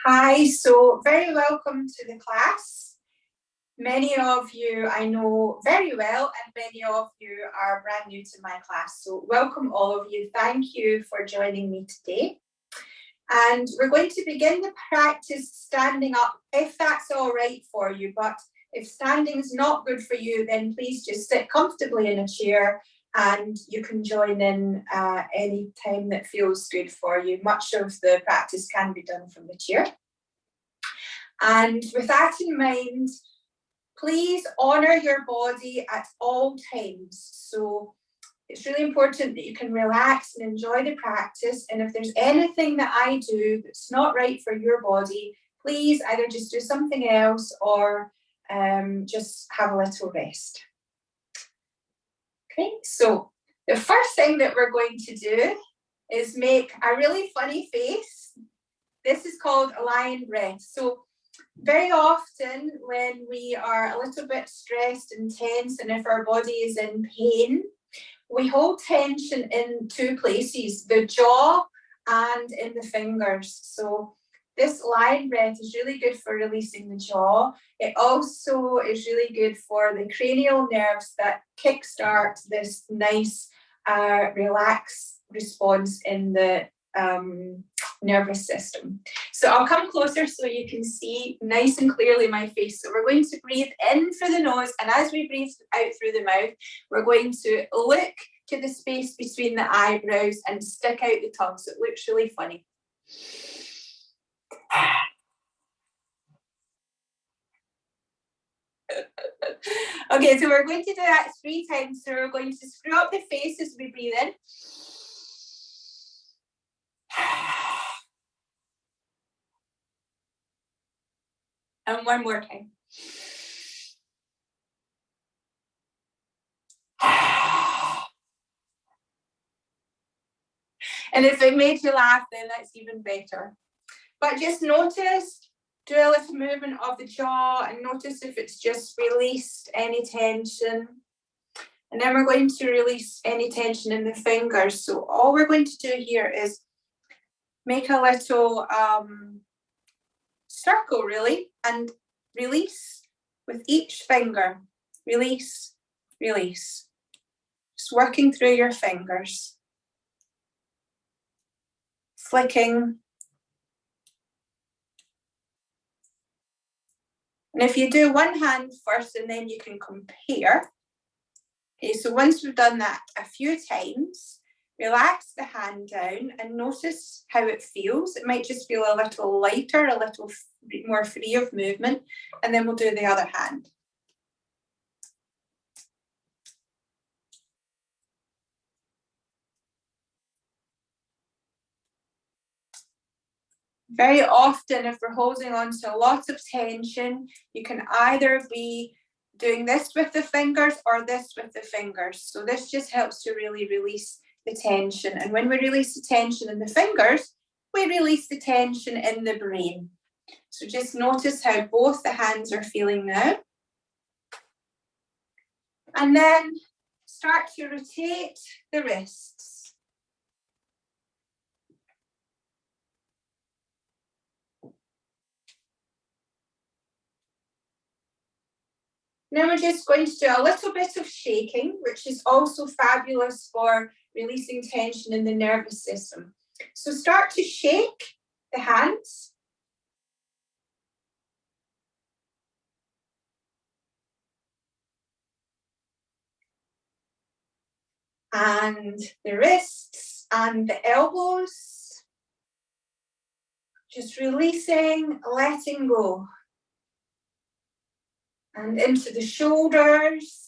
Hi, so very welcome to the class. Many of you I know very well, and many of you are brand new to my class. So welcome all of you. Thank you for joining me today. And we're going to begin the practice standing up, if that's all right for you. But if standing is not good for you, then please just sit comfortably in a chair and you can join in any time that feels good for you. Much of the practice can be done from the chair. And with that in mind, please honour your body at all times. So it's really important that you can relax and enjoy the practice. And if there's anything that I do that's not right for your body, please either just do something else or just have a little rest. Okay, so the first thing that we're going to do is make a really funny face. This is called a lion breath. So very often when we are a little bit stressed and tense, and if our body is in pain, we hold tension in two places, the jaw and in the fingers. So this lion breath is really good for releasing the jaw. It also is really good for the cranial nerves that kickstart this nice relax response in the nervous system. So I'll come closer so you can see nice and clearly my face. So we're going to breathe in through the nose, and as we breathe out through the mouth, we're going to look to the space between the eyebrows and stick out the tongue so it looks really funny. Okay, so we're going to do that 3 times. So we're going to screw up the face as we breathe in. And one more time. And if it made you laugh, then that's even better. But just notice, do a little movement of the jaw and notice if it's just released any tension. And then we're going to release any tension in the fingers. So all we're going to do here is make a little circle, really, and release with each finger. Release, release. Just working through your fingers. Flicking. And if you do one hand first and then you can compare. Okay, so once we've done that a few times, relax the hand down and notice how it feels. It might just feel a little lighter, a little more free of movement, and then we'll do the other hand. Very often, if we're holding on to a lot of tension, you can either be doing this with the fingers or this with the fingers. So this just helps to really release the tension. And when we release the tension in the fingers, we release the tension in the brain. So just notice how both the hands are feeling now. And then start to rotate the wrists. Now we're just going to do a little bit of shaking, which is also fabulous for releasing tension in the nervous system. So start to shake the hands. And the wrists and the elbows. Just releasing, letting go. And into the shoulders.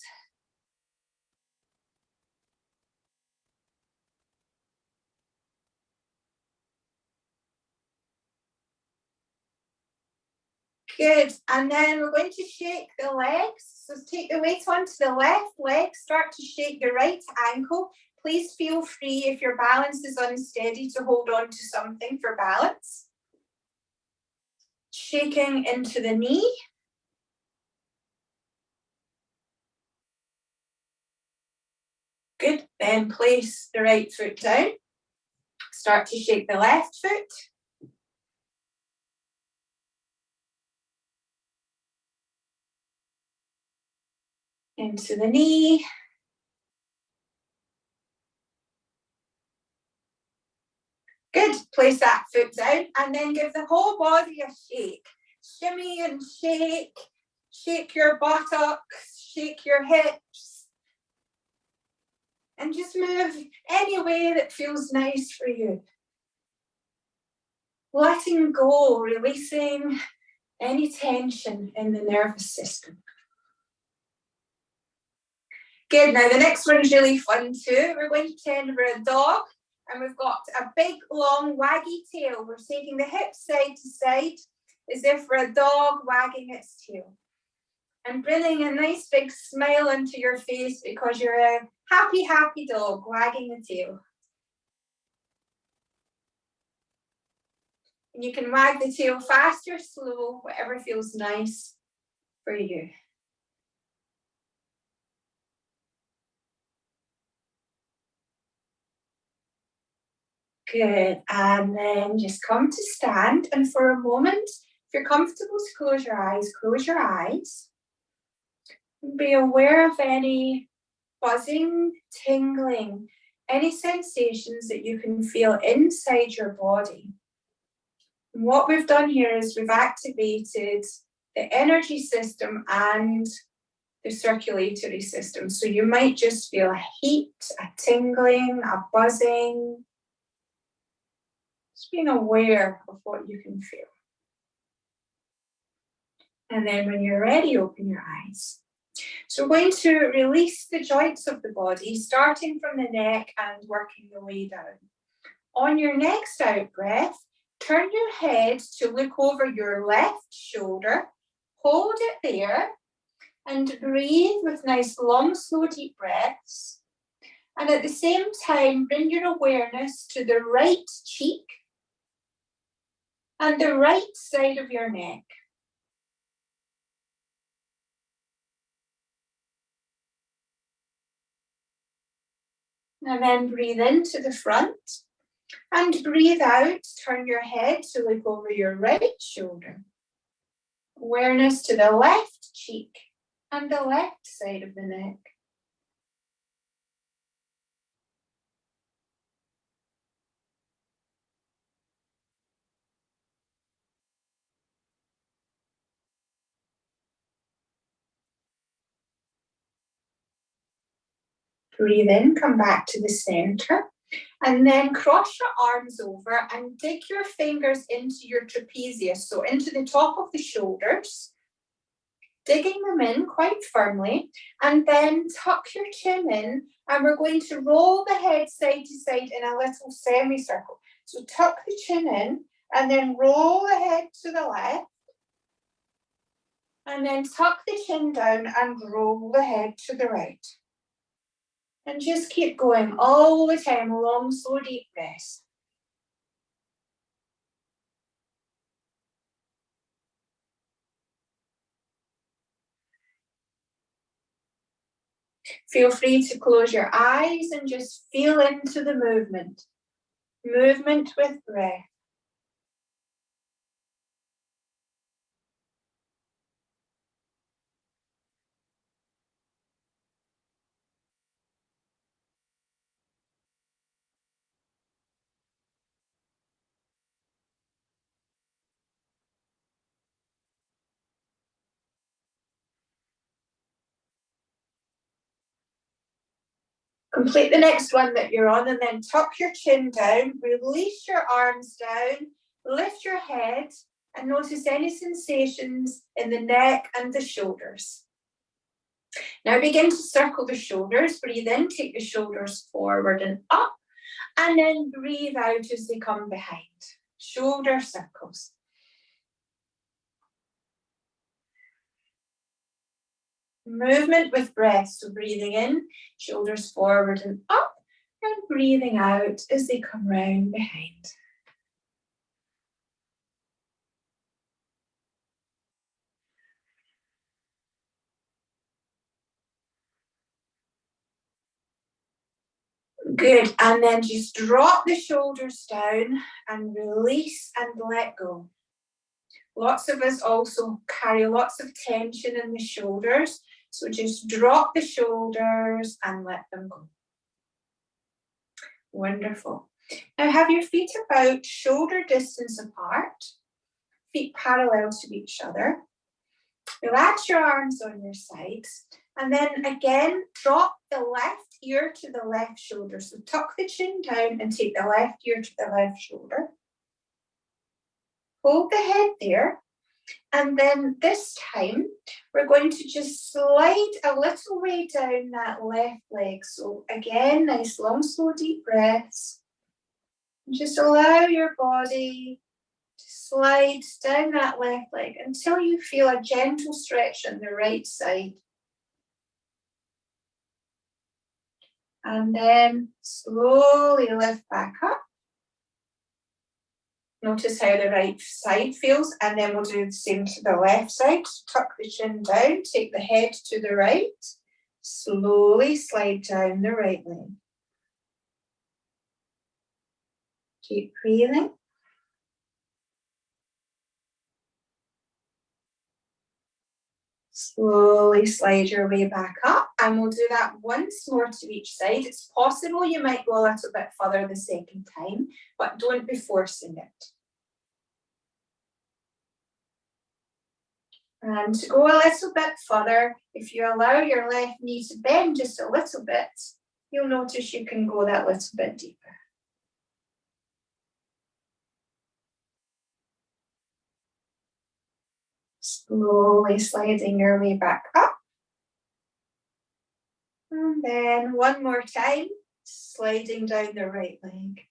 Good. And then we're going to shake the legs. So take the weight onto the left leg. Start to shake your right ankle. Please feel free if your balance is unsteady to hold on to something for balance. Shaking into the knee. Good. Then place the right foot down. Start to shake the left foot. into the knee. Good, place that foot down and then give the whole body a shake. Shimmy and shake, shake your buttocks, shake your hips. And just move any way that feels nice for you. Letting go, releasing any tension in the nervous system. Good, now the next one's really fun too. We're going to pretend we're a dog and we've got a big, long, waggy tail. We're taking the hips side to side as if we're a dog wagging its tail. And bringing a nice big smile into your face because you're a happy, happy dog wagging the tail. And you can wag the tail fast or slow, whatever feels nice for you. Good, and then just come to stand, and for a moment, if you're comfortable to close your eyes. Be aware of any buzzing, tingling, any sensations that you can feel inside your body. And what we've done here is we've activated the energy system and the circulatory system. So you might just feel a heat, a tingling, a buzzing. Just being aware of what you can feel. And then when you're ready, open your eyes. So we're going to release the joints of the body, starting from the neck and working the way down. On your next out breath, turn your head to look over your left shoulder, hold it there, and breathe with nice, long, slow, deep breaths. And at the same time, bring your awareness to the right cheek and the right side of your neck. And then breathe into the front and breathe out. Turn your head to look over your right shoulder. Awareness to the left cheek and the left side of the neck. Breathe in, come back to the center, and then cross your arms over and dig your fingers into your trapezius, so into the top of the shoulders, digging them in quite firmly, and then tuck your chin in, and we're going to roll the head side to side in a little semicircle. So tuck the chin in, and then roll the head to the left, and then tuck the chin down and roll the head to the right. And just keep going all the time, long, slow, deep breaths. Feel free to close your eyes and just feel into the movement. Movement with breath. Complete the next one that you're on and then tuck your chin down, release your arms down, lift your head and notice any sensations in the neck and the shoulders. Now begin to circle the shoulders. Breathe in, take the shoulders forward and up, and then breathe out as they come behind. Shoulder circles. Movement with breath, so breathing in, shoulders forward and up, and breathing out as they come round behind. Good, and then just drop the shoulders down and release and let go. Lots of us also carry lots of tension in the shoulders, So just drop the shoulders and let them go. Wonderful. Now have your feet about shoulder distance apart, feet parallel to each other. Relax your arms on your sides, and then again drop the left ear to the left shoulder. So tuck the chin down and take the left ear to the left shoulder. Hold the head there, and then this time we're going to just slide a little way down that left leg. So again, nice long slow deep breaths. Just allow your body to slide down that left leg until you feel a gentle stretch on the right side. And then slowly lift back up. Notice how the right side feels, and then we'll do the same to the left side. So tuck the chin down, take the head to the right, slowly slide down the right leg. Keep breathing. Slowly slide your way back up, and we'll do that once more to each side. It's possible you might go a little bit further the second time, but don't be forcing it. And to go a little bit further, if you allow your left knee to bend just a little bit, you'll notice you can go that little bit deeper. Slowly sliding your way back up. And then one more time, sliding down the right leg.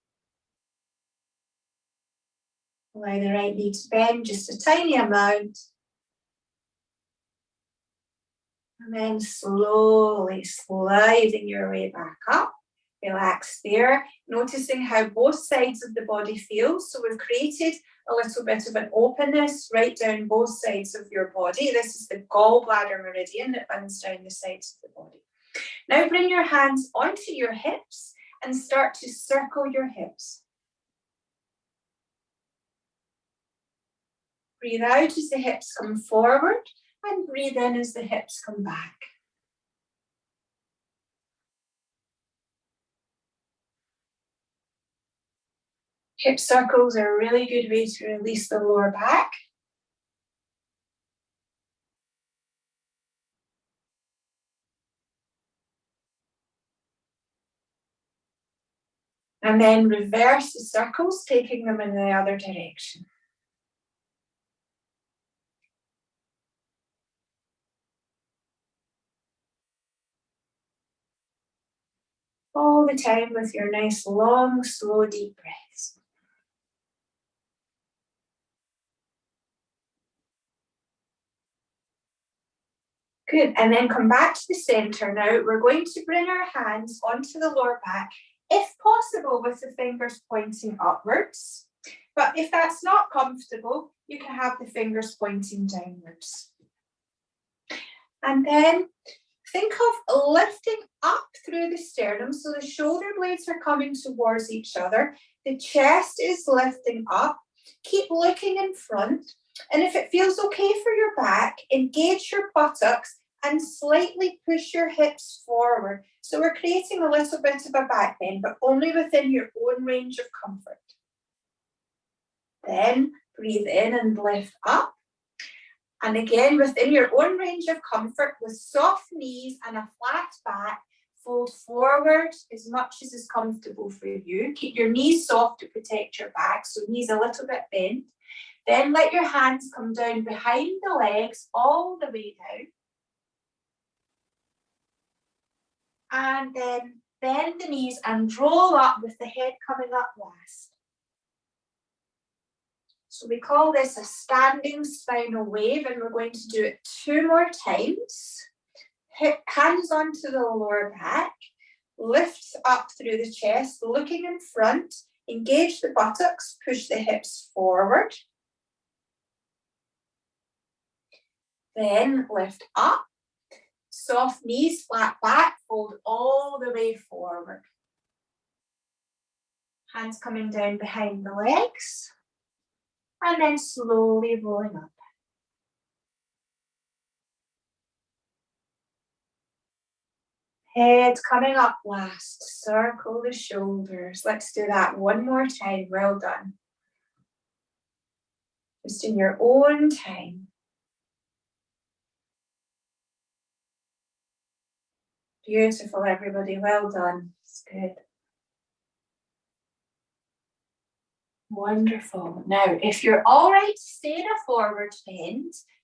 Allow the right knee to bend just a tiny amount. And then slowly sliding your way back up. Relax there, noticing how both sides of the body feel. So we've created a little bit of an openness right down both sides of your body. This is the gallbladder meridian that runs down the sides of the body. Now bring your hands onto your hips and start to circle your hips. Breathe out as the hips come forward, and breathe in as the hips come back. Hip circles are a really good way to release the lower back. And then reverse the circles, taking them in the other direction. All the time with your nice long, slow, deep breaths. Good, and then come back to the center now. We're going to bring our hands onto the lower back, if possible with the fingers pointing upwards. But if that's not comfortable, you can have the fingers pointing downwards. And then think of lifting up through the sternum, so the shoulder blades are coming towards each other. The chest is lifting up. Keep looking in front. And if it feels okay for your back, engage your buttocks and slightly push your hips forward. So we're creating a little bit of a back bend, but only within your own range of comfort. Then breathe in and lift up. And again, within your own range of comfort, with soft knees and a flat back, fold forward as much as is comfortable for you. Keep your knees soft to protect your back, so knees a little bit bent. Then let your hands come down behind the legs all the way down. And then bend the knees and roll up with the head coming up last. So we call this a standing spinal wave, and we're going to do it 2 more times. Hands onto the lower back, lift up through the chest, looking in front, engage the buttocks, push the hips forward. Then lift up, soft knees, flat back, fold all the way forward. Hands coming down behind the legs, and then slowly rolling up. Head coming up last. Circle the shoulders. Let's do that one more time. Well done. Just in your own time. Beautiful, everybody. Well done. It's good. Wonderful. Now, if you're all right to stay in a forward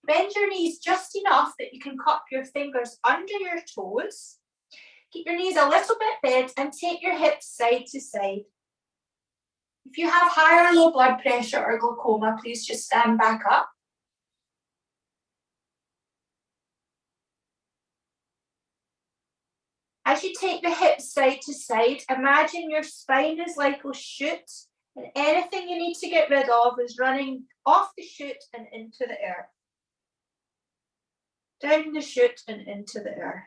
bend your knees just enough that you can cup your fingers under your toes. Keep your knees a little bit bent and take your hips side to side. If you have high or low blood pressure or glaucoma, please just stand back up. As you take the hips side to side, imagine your spine is like a chute, and anything you need to get rid of is running off the chute and into the earth. Down the chute and into the earth.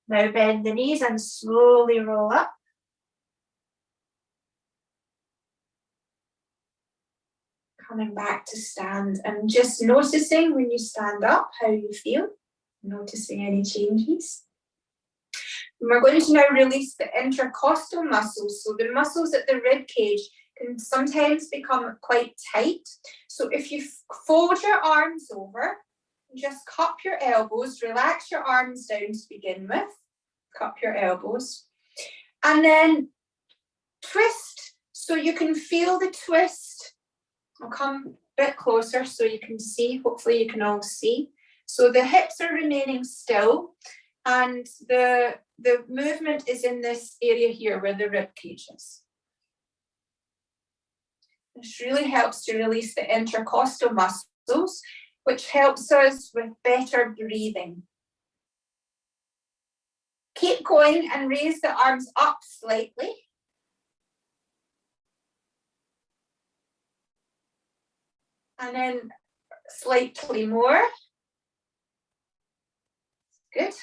Now bend the knees and slowly roll up. Coming back to stand and just noticing when you stand up how you feel. Noticing any changes. And we're going to now release the intercostal muscles. So the muscles at the rib cage can sometimes become quite tight. So if you fold your arms over, just cup your elbows, relax your arms down to begin with. Cup your elbows. And then twist so you can feel the twist. I'll come a bit closer so you can see. Hopefully you can all see. So the hips are remaining still and the movement is in this area here where the rib cage is. This really helps to release the intercostal muscles, which helps us with better breathing. Keep going and raise the arms up slightly. And then slightly more. Good.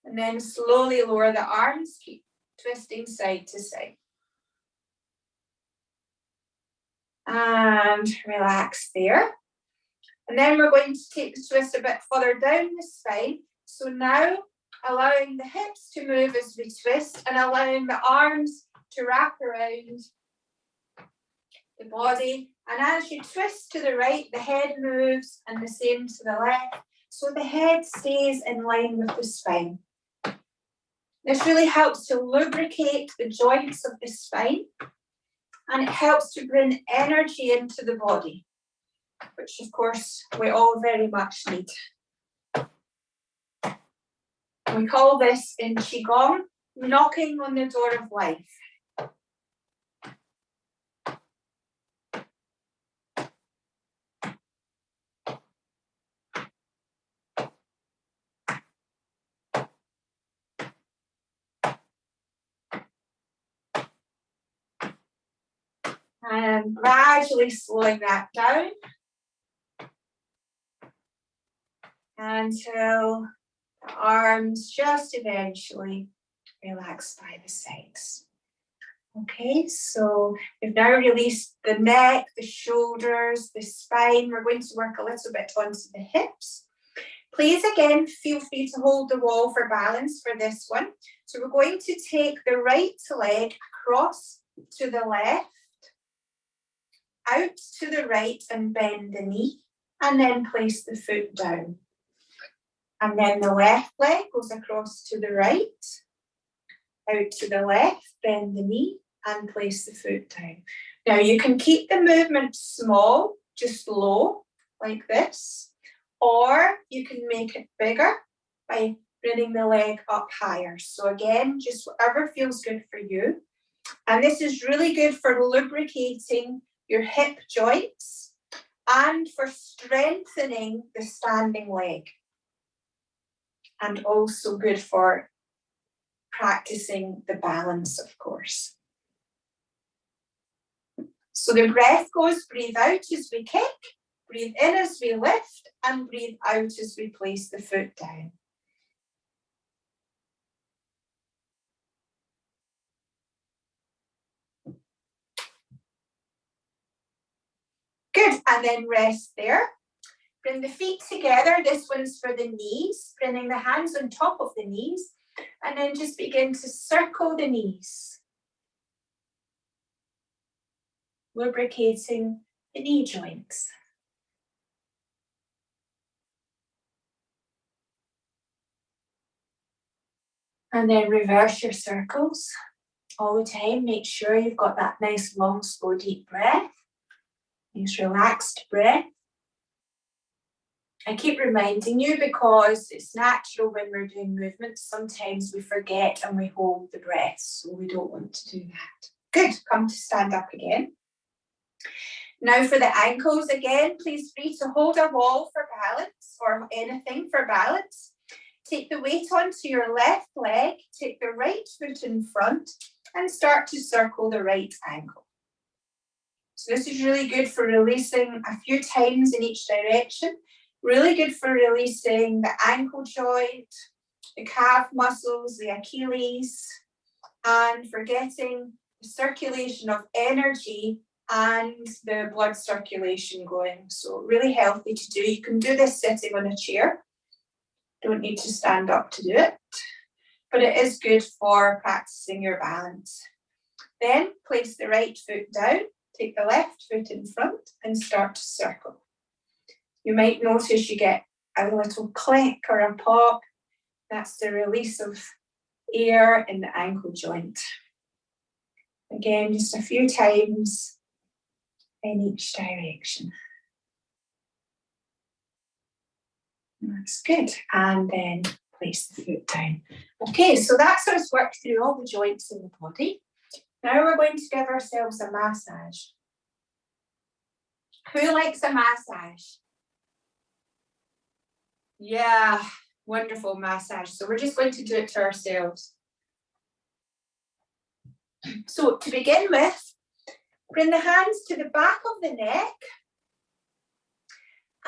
And then slowly lower the arms, keep twisting side to side. And relax there. And then we're going to take the twist a bit further down the spine. So now allowing the hips to move as we twist and allowing the arms to wrap around the body. And as you twist to the right, the head moves and the same to the left. So the head stays in line with the spine. This really helps to lubricate the joints of the spine and it helps to bring energy into the body, which of course we all very much need. We call this in Qigong, knocking on the door of life. And gradually slowing that down until the arms just eventually relax by the sides. Okay, so we've now released the neck, the shoulders, the spine. We're going to work a little bit onto the hips. Please again, feel free to hold the wall for balance for this one. So we're going to take the right leg across to the left, out to the right and bend the knee, and then place the foot down. And then the left leg goes across to the right, out to the left, bend the knee, and place the foot down. Now you can keep the movement small, just low, like this, or you can make it bigger by bringing the leg up higher. So again, just whatever feels good for you. And this is really good for lubricating your hip joints and for strengthening the standing leg. And also good for practicing the balance, of course. So the breath goes, breathe out as we kick, breathe in as we lift, and breathe out as we place the foot down. Good, and then rest there. Bring the feet together. This one's for the knees, bringing the hands on top of the knees, and then just begin to circle the knees, lubricating the knee joints. And then reverse your circles all the time. Make sure you've got that nice, long, slow, deep breath. Nice, relaxed breath. I keep reminding you because it's natural when we're doing movements. Sometimes we forget and we hold the breath, so we don't want to do that. Good. Come to stand up again. Now for the ankles again, please free to hold a wall for balance or anything for balance. Take the weight onto your left leg, take the right foot in front and start to circle the right ankle. So this is really good for releasing a few times in each direction. Really good for releasing the ankle joint, the calf muscles, the Achilles, and for getting the circulation of energy and the blood circulation going. So really healthy to do. You can do this sitting on a chair. Don't need to stand up to do it, but it is good for practicing your balance. Then place the right foot down, take the left foot in front and start to circle. You might notice you get a little click or a pop. That's the release of air in the ankle joint. Again, just a few times in each direction. That's good. And then place the foot down. Okay, so that's us worked through all the joints in the body. Now we're going to give ourselves a massage. Who likes a massage? Yeah, wonderful massage. So we're just going to do it to ourselves. So to begin with, bring the hands to the back of the neck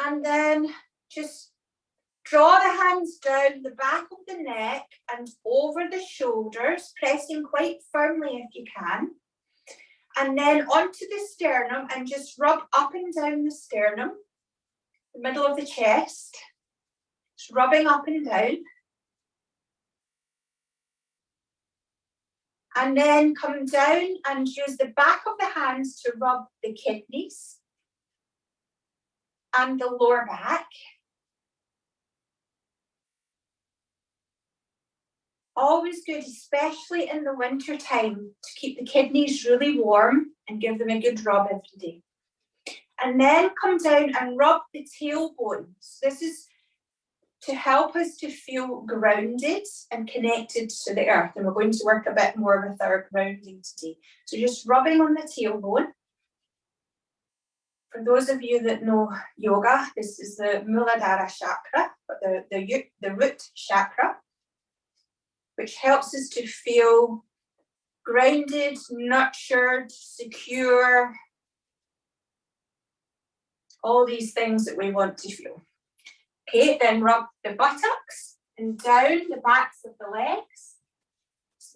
and then just draw the hands down the back of the neck and over the shoulders, pressing quite firmly if you can. And then onto the sternum and just rub up and down the sternum, the middle of the chest. Just rubbing up and down. And then come down and use the back of the hands to rub the kidneys and the lower back. Always good, especially in the winter time, to keep the kidneys really warm and give them a good rub every day. And then come down and rub the tailbones. This is to help us to feel grounded and connected to the earth. And we're going to work a bit more with our grounding today. So just rubbing on the tailbone. For those of you that know yoga, this is the Muladhara chakra, but the root chakra, which helps us to feel grounded, nurtured, secure, all these things that we want to feel. Okay, then rub the buttocks and down the backs of the legs.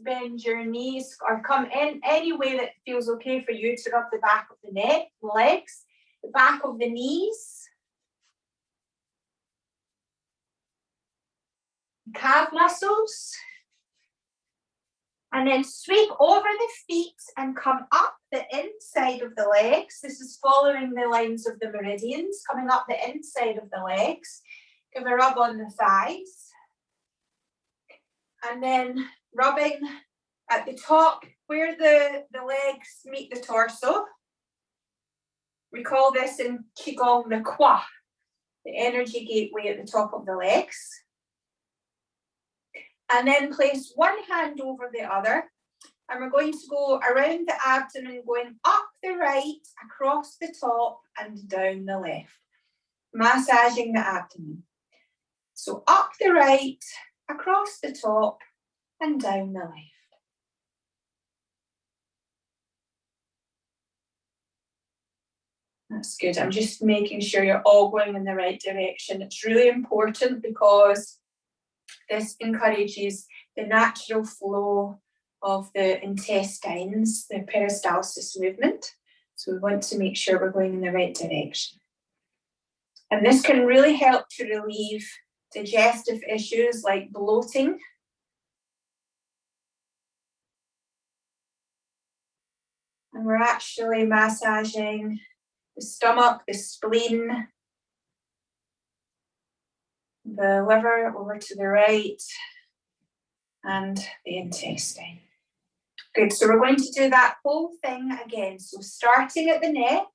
Bend your knees or come in any way that feels okay for you to rub the back of the neck, the legs, the back of the knees, calf muscles. And then sweep over the feet and come up the inside of the legs. This is following the lines of the meridians, coming up the inside of the legs. Give a rub on the thighs. And then rubbing at the top where the legs meet the torso. We call this in Qigong the Kwa, the energy gateway at the top of the legs. And then place one hand over the other. And we're going to go around the abdomen, going up the right, across the top, and down the left. Massaging the abdomen. So up the right, across the top, and down the left. That's good. I'm just making sure you're all going in the right direction. It's really important because this encourages the natural flow of the intestines, the peristalsis movement. So we want to make sure we're going in the right direction. And this can really help to relieve digestive issues like bloating. And we're actually massaging the stomach, the spleen, the liver over to the right, and the intestine. Good, so we're going to do that whole thing again. So starting at the neck,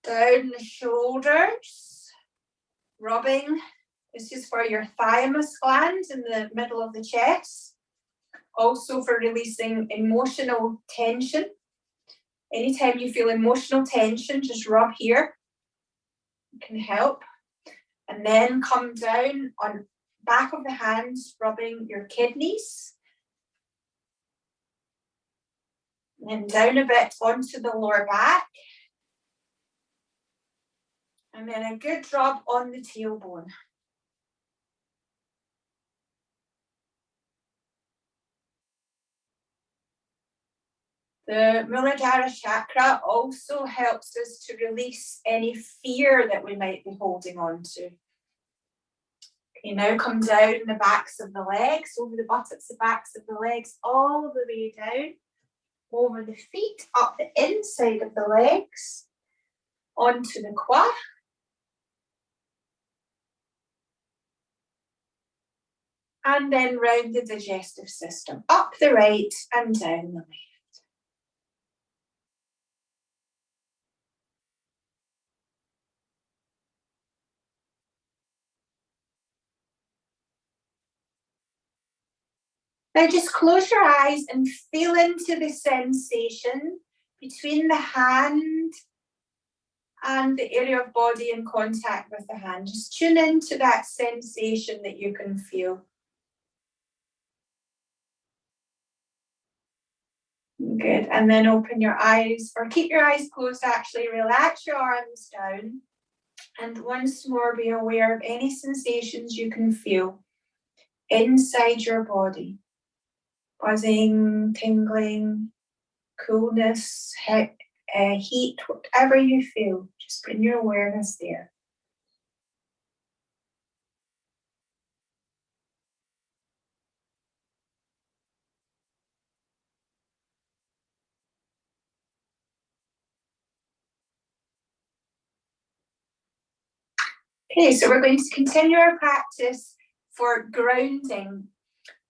down the shoulders, rubbing. This is for your thymus gland in the middle of the chest. Also for releasing emotional tension. Anytime you feel emotional tension, just rub here. It can help. And then come down on back of the hands, rubbing your kidneys. And then down a bit onto the lower back. And then a good rub on the tailbone. The Muladhara chakra also helps us to release any fear that we might be holding on to. You now come down the backs of the legs, over the buttocks, the backs of the legs, all the way down, over the feet, up the inside of the legs, onto the quad. And then round the digestive system, up the right and down the left. Now just close your eyes and feel into the sensation between the hand and the area of body in contact with the hand. Just tune into that sensation that you can feel. Good, and then open your eyes, or keep your eyes closed actually, relax your arms down, and once more be aware of any sensations you can feel inside your body. Buzzing, tingling, coolness, heat, whatever you feel, just bring your awareness there. Okay, so we're going to continue our practice for grounding.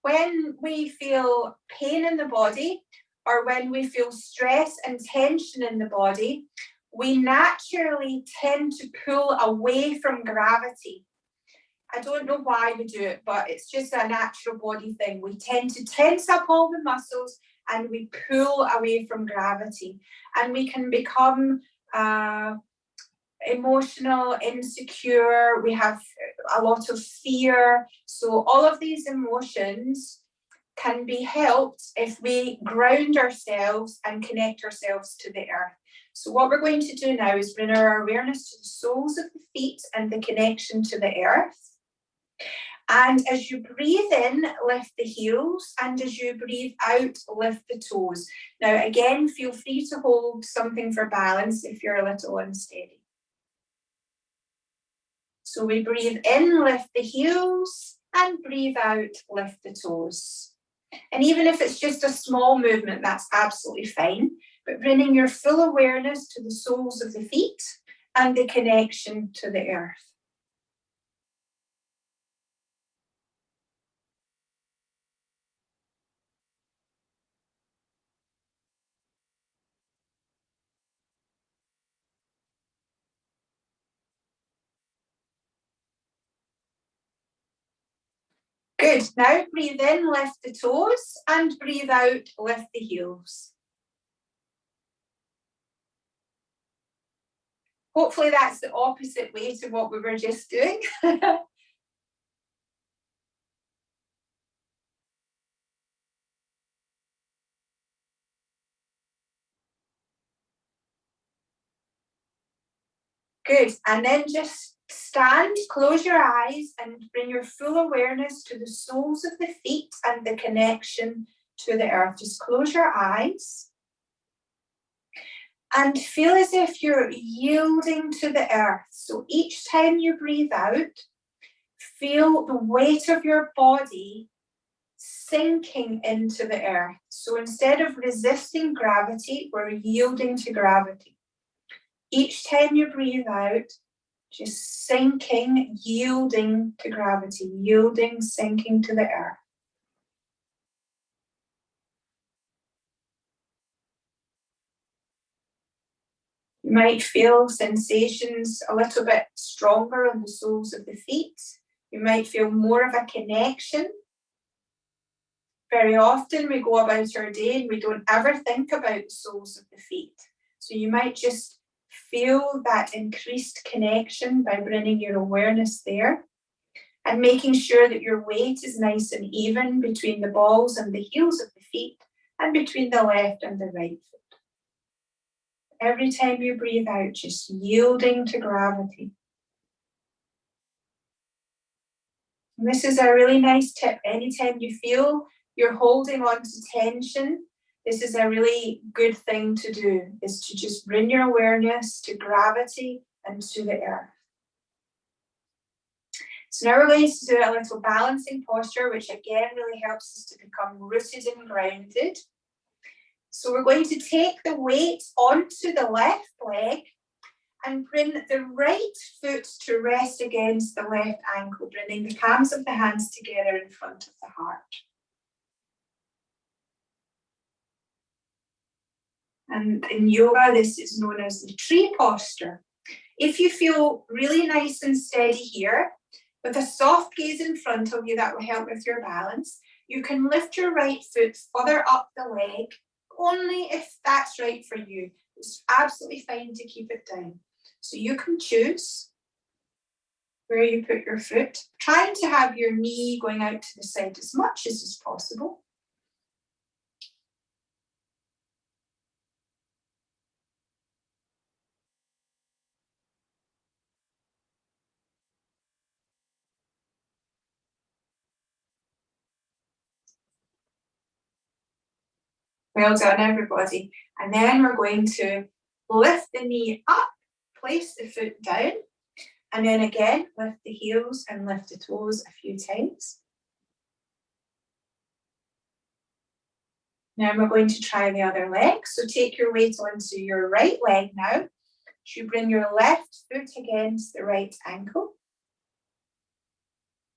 When we feel pain in the body, or when we feel stress and tension in the body, we naturally tend to pull away from gravity. I don't know why we do it, but it's just a natural body thing. We tend to tense up all the muscles and we pull away from gravity. And we can become emotional, insecure, we have a lot of fear. So all of these emotions can be helped if we ground ourselves and connect ourselves to the earth. So what we're going to do now is bring our awareness to the soles of the feet and the connection to the earth. And as you breathe in, lift the heels, and as you breathe out, lift the toes. Now again, feel free to hold something for balance if you're a little unsteady. So we breathe in, lift the heels, and breathe out, lift the toes. And even if it's just a small movement, that's absolutely fine. But bringing your full awareness to the soles of the feet and the connection to the earth. Good. Now breathe in, lift the toes, and breathe out, lift the heels. Hopefully that's the opposite way to what we were just doing. Good. And then just stand, close your eyes, and bring your full awareness to the soles of the feet and the connection to the earth. Just close your eyes. And feel as if you're yielding to the earth. So each time you breathe out, feel the weight of your body sinking into the earth. So instead of resisting gravity, we're yielding to gravity. Each time you breathe out, just sinking, yielding to gravity, yielding, sinking to the earth. You might feel sensations a little bit stronger on the soles of the feet. You might feel more of a connection. Very often we go about our day and we don't ever think about the soles of the feet. So you might just feel that increased connection by bringing your awareness there and making sure that your weight is nice and even between the balls and the heels of the feet and between the left and the right foot. Every time you breathe out, just yielding to gravity. And this is a really nice tip. Anytime you feel you're holding on to tension, this is a really good thing to do, is to just bring your awareness to gravity and to the earth. So now we're going to do a little balancing posture, which again really helps us to become rooted and grounded. So we're going to take the weight onto the left leg and bring the right foot to rest against the left ankle, bringing the palms of the hands together in front of the heart. And in yoga, this is known as the tree posture. If you feel really nice and steady here, with a soft gaze in front of you that will help with your balance, you can lift your right foot further up the leg, only if that's right for you. It's absolutely fine to keep it down. So you can choose where you put your foot, trying to have your knee going out to the side as much as is possible. Well done, everybody. And then we're going to lift the knee up, place the foot down, and then again, lift the heels and lift the toes a few times. Now we're going to try the other leg. So take your weight onto your right leg now. You bring your left foot against the right ankle.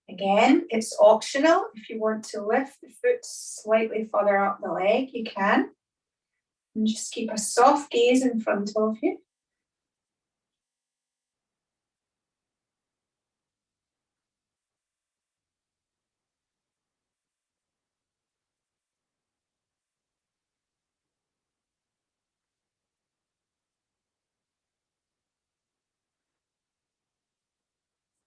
Again, it's optional. If you want to lift the foot slightly further up the leg, you can. And just keep a soft gaze in front of you.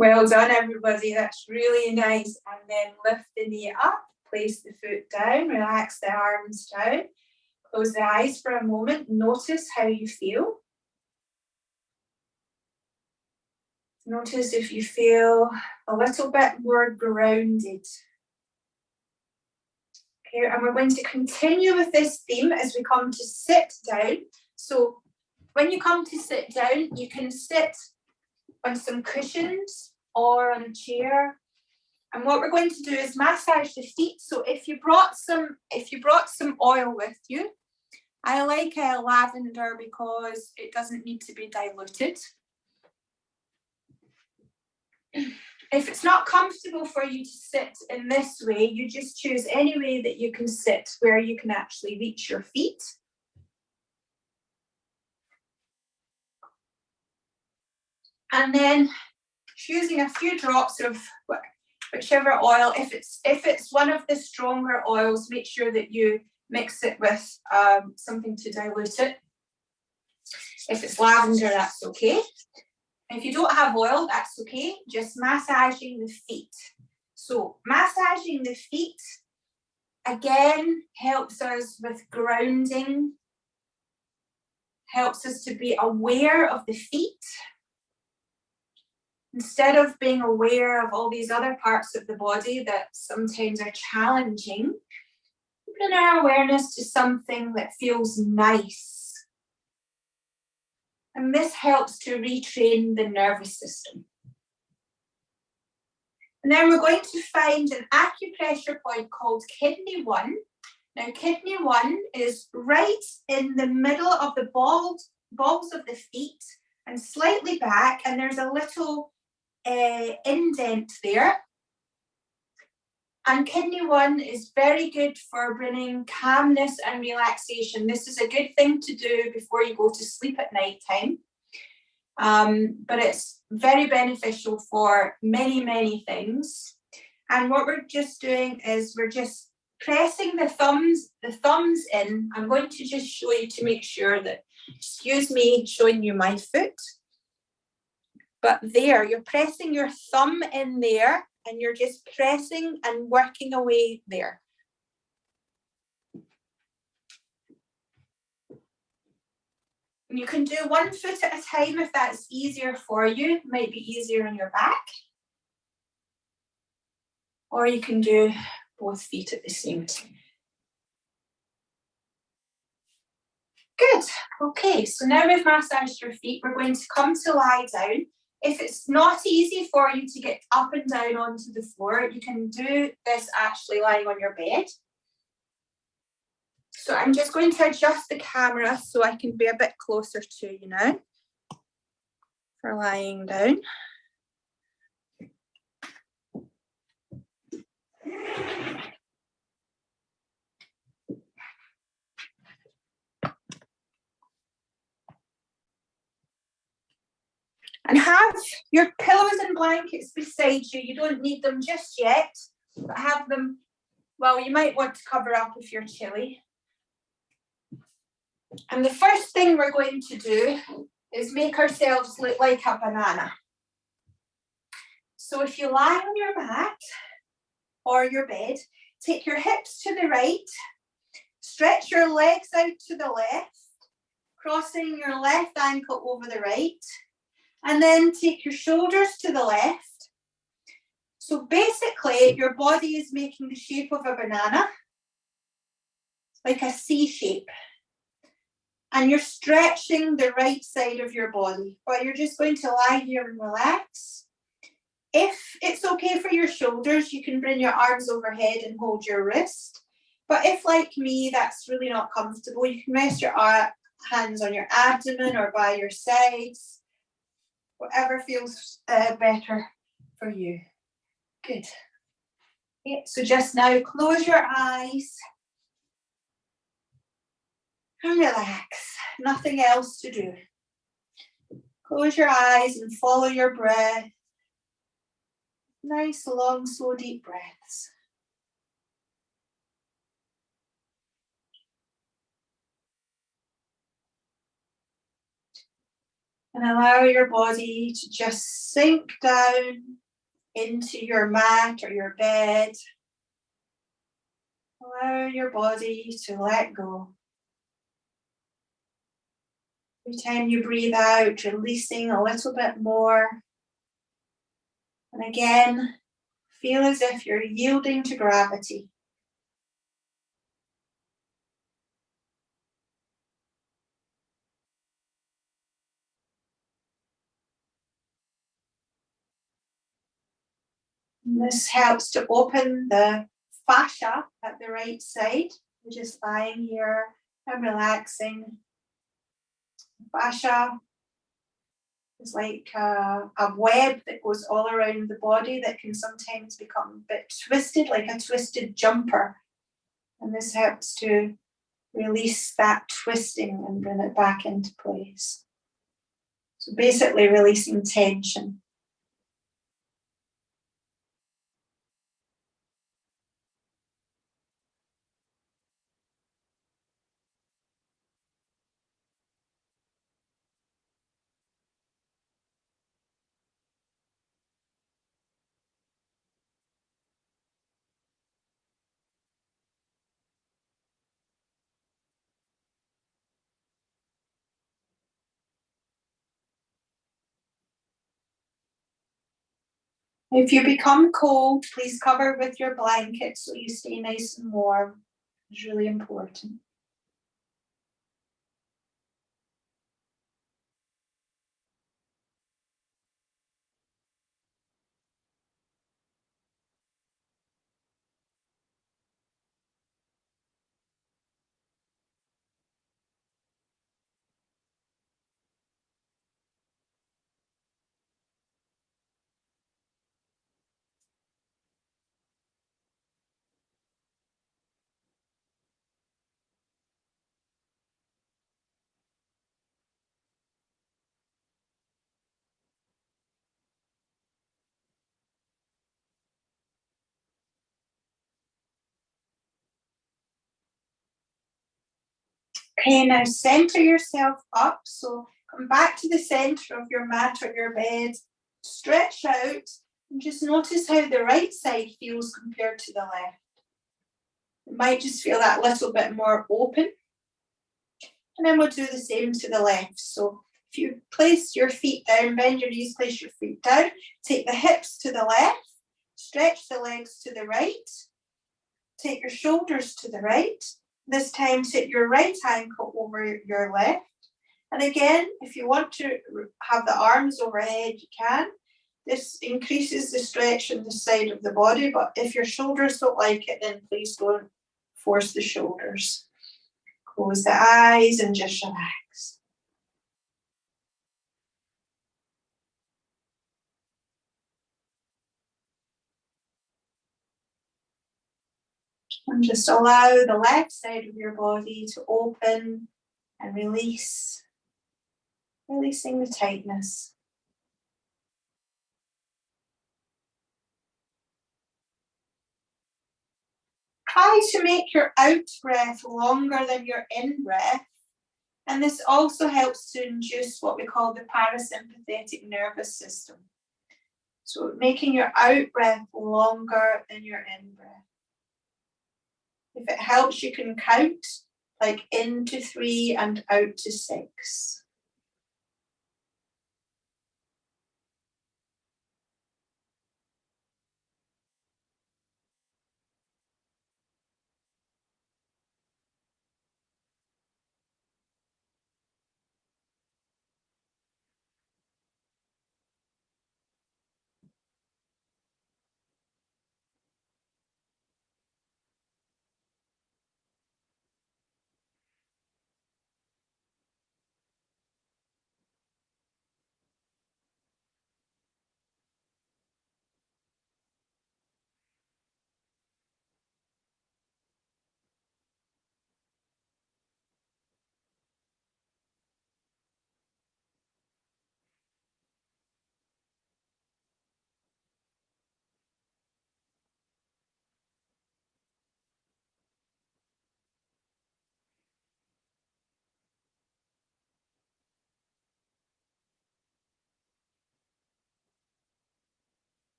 Well done, everybody. That's really nice. And then lift the knee up, place the foot down, relax the arms down. Close the eyes for a moment. Notice how you feel. Notice if you feel a little bit more grounded. Okay, and we're going to continue with this theme as we come to sit down. So when you come to sit down, you can sit on some cushions or on a chair. And what we're going to do is massage the feet. So if you brought some oil with you, I like lavender because it doesn't need to be diluted. If it's not comfortable for you to sit in this way, you just choose any way that you can sit where you can actually reach your feet. And then choosing a few drops of whichever oil. If it's one of the stronger oils, make sure that you mix it with something to dilute it. If it's lavender, that's okay. If you don't have oil, that's okay. Just massaging the feet. So massaging the feet, again, helps us with grounding, helps us to be aware of the feet. Instead of being aware of all these other parts of the body that sometimes are challenging, bring our awareness to something that feels nice. And this helps to retrain the nervous system. And then we're going to find an acupressure point called kidney 1. Now, kidney 1 is right in the middle of the balls of the feet and slightly back, and there's a little indent there. And kidney 1 is very good for bringing calmness and relaxation. This is a good thing to do before you go to sleep at night time. But it's very beneficial for many, many things. And what we're just doing is we're just pressing the thumbs in. I'm going to just show you to make sure that, excuse me, showing you my foot. But there, you're pressing your thumb in there, and you're just pressing and working away there. And you can do one foot at a time if that's easier for you. It might be easier on your back. Or you can do both feet at the same time. Good. Okay, so now we've massaged your feet, we're going to come to lie down. If it's not easy for you to get up and down onto the floor, you can do this actually lying on your bed. So I'm just going to adjust the camera so I can be a bit closer to you now for lying down. And have your pillows and blankets beside you. You don't need them just yet, but have them, well, you might want to cover up if you're chilly. And the first thing we're going to do is make ourselves look like a banana. So if you lie on your mat or your bed, take your hips to the right, stretch your legs out to the left, crossing your left ankle over the right, and then take your shoulders to the left. So basically, your body is making the shape of a banana, like a C shape. And you're stretching the right side of your body, but you're just going to lie here and relax. If it's okay for your shoulders, you can bring your arms overhead and hold your wrist. But if, like me, that's really not comfortable, you can rest your hands on your abdomen or by your sides. Whatever feels better for you. Good. Okay, so just now, close your eyes and relax. Nothing else to do. Close your eyes and follow your breath. Nice, long, slow, deep breaths. And allow your body to just sink down into your mat or your bed. Allow your body to let go. Every time you breathe out, releasing a little bit more. And again, feel as if you're yielding to gravity. And this helps to open the fascia at the right side. You're just lying here and relaxing. Fascia is like a web that goes all around the body that can sometimes become a bit twisted, like a twisted jumper. And this helps to release that twisting and bring it back into place. So basically releasing tension. If you become cold, please cover with your blanket so you stay nice and warm. It's really important. Okay, now center yourself up. So come back to the center of your mat or your bed. Stretch out and just notice how the right side feels compared to the left. You might just feel that little bit more open. And then we'll do the same to the left. So if you place your feet down, bend your knees, place your feet down, take the hips to the left, stretch the legs to the right, take your shoulders to the right. This time sit your right ankle over your left. And again, if you want to have the arms overhead, you can. This increases the stretch on the side of the body, but if your shoulders don't like it, then please don't force the shoulders. Close the eyes and just relax. And just allow the left side of your body to open and release, releasing the tightness. Try to make your out breath longer than your in breath. And this also helps to induce what we call the parasympathetic nervous system. So making your out breath longer than your in breath. If it helps, you can count like in to 3 and out to 6.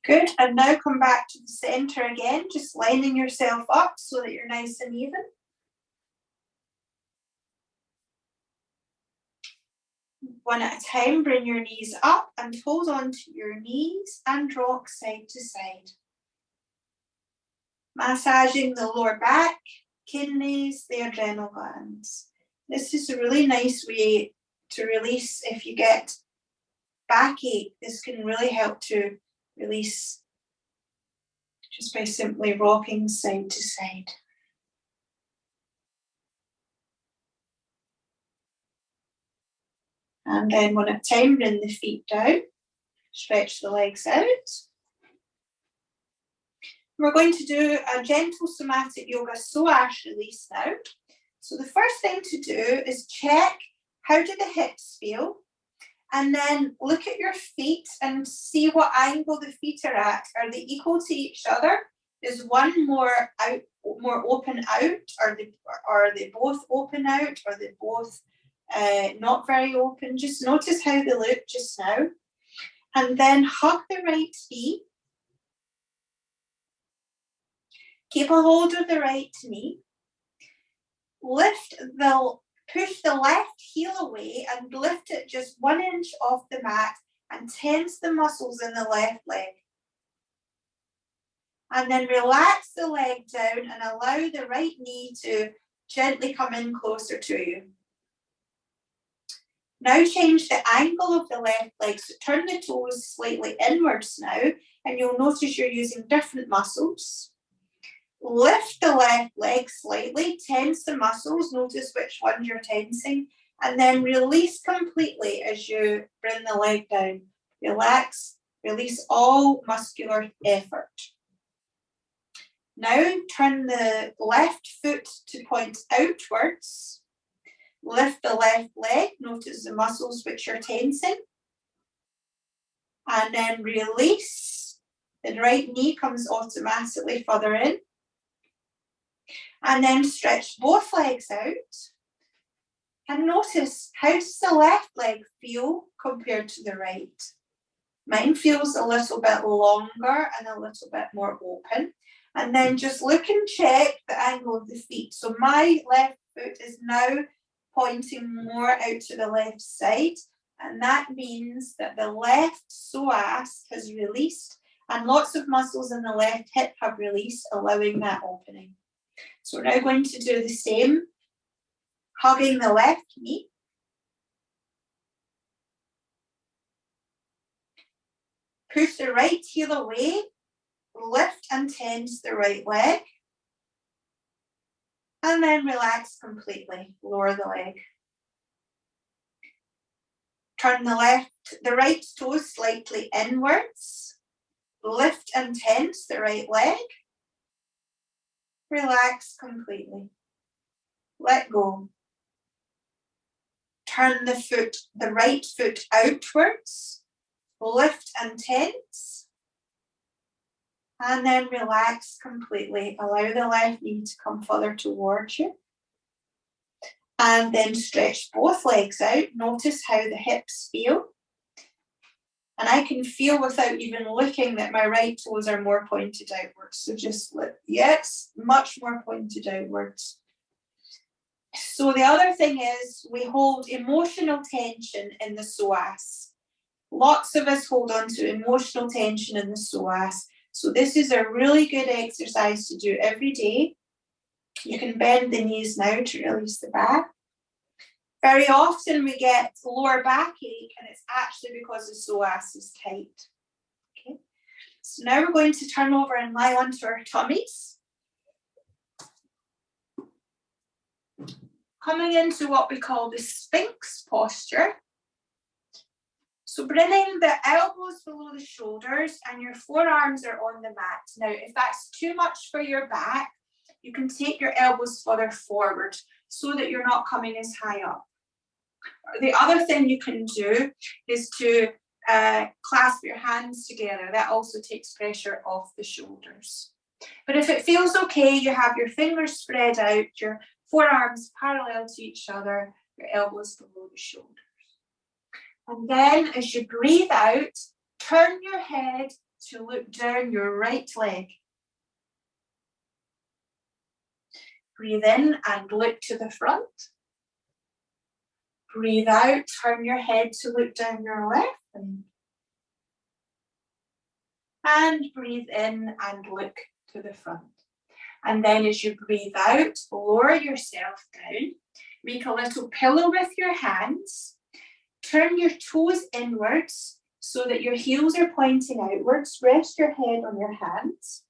Good, and now come back to the center again, just lining yourself up so that you're nice and even. One at a time, bring your knees up and hold on to your knees and rock side to side. Massaging the lower back, kidneys, the adrenal glands. This is a really nice way to release if you get backache. This can really help to release just by simply rocking side to side. And then one at a time, bring the feet down, stretch the legs out. We're going to do a gentle somatic yoga psoas release now. So the first thing to do is check how do the hips feel, and then look at your feet and see what angle the feet are at. Are they equal to each other? Is one more out, more open out? Are they both open out? Are they both not very open? Just notice how they look just now. And then hug the right knee. Keep a hold of the right knee. Push the left heel away and lift it just 1 inch off the mat and tense the muscles in the left leg. And then relax the leg down and allow the right knee to gently come in closer to you. Now change the angle of the left leg, so turn the toes slightly inwards now, and you'll notice you're using different muscles. Lift the left leg slightly, tense the muscles, notice which ones you're tensing, And then release completely as you bring the leg down. Relax, release all muscular effort. Now turn the left foot to point outwards. Lift the left leg, notice the muscles which are tensing. And then release. The right knee comes automatically further in. And then stretch both legs out. And notice, how does the left leg feel compared to the right? Mine feels a little bit longer and a little bit more open. And then just look and check the angle of the feet. So my left foot is now pointing more out to the left side. And that means that the left psoas has released and lots of muscles in the left hip have released, allowing that opening. So we're now going to do the same, hugging the left knee. Push the right heel away, lift and tense the right leg. And then relax completely, lower the leg. Turn the right toes slightly inwards. Lift and tense the right leg. Relax completely. Let go. Turn the right foot outwards. Lift and tense. And then relax completely. Allow the left knee to come further towards you. And then stretch both legs out. Notice how the hips feel. And I can feel without even looking that my right toes are more pointed outwards. So just look. Yes, much more pointed outwards. So the other thing is we hold emotional tension in the psoas. Lots of us hold on to emotional tension in the psoas. So this is a really good exercise to do every day. You can bend the knees now to release the back. Very often we get lower backache and it's actually because the psoas is tight. Okay. So now we're going to turn over and lie onto our tummies. Coming into what we call the Sphinx posture. So bringing the elbows below the shoulders and your forearms are on the mat. Now, if that's too much for your back, you can take your elbows further forward so that you're not coming as high up. The other thing you can do is to clasp your hands together. That also takes pressure off the shoulders. But if it feels okay, you have your fingers spread out, your forearms parallel to each other, your elbows below the shoulders. And then as you breathe out, turn your head to look down your right leg. Breathe in and look to the front. Breathe out, turn your head to look down your left leg. And breathe in and look to the front. And then as you breathe out, lower yourself down. Make a little pillow with your hands. Turn your toes inwards so that your heels are pointing outwards. Rest your head on your hands.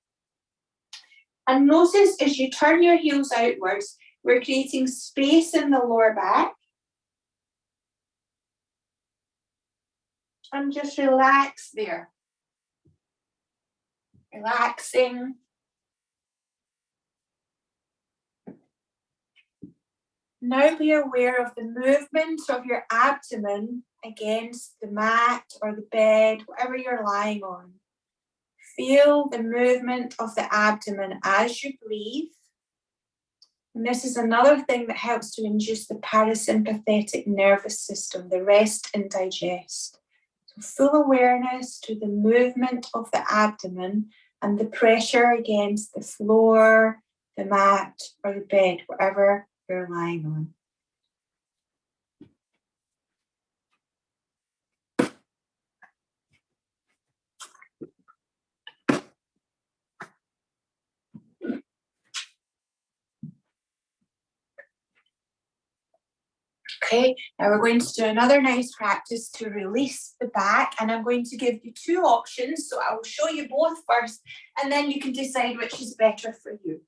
And notice as you turn your heels outwards, we're creating space in the lower back. And just relax there. Relaxing. Now be aware of the movement of your abdomen against the mat or the bed, whatever you're lying on. Feel the movement of the abdomen as you breathe. And this is another thing that helps to induce the parasympathetic nervous system, the rest and digest. So full awareness to the movement of the abdomen and the pressure against the floor, the mat, or the bed, whatever you're lying on. Okay, now we're going to do another nice practice to release the back, and I'm going to give you two options. So I will show you both first, and then you can decide which is better for you.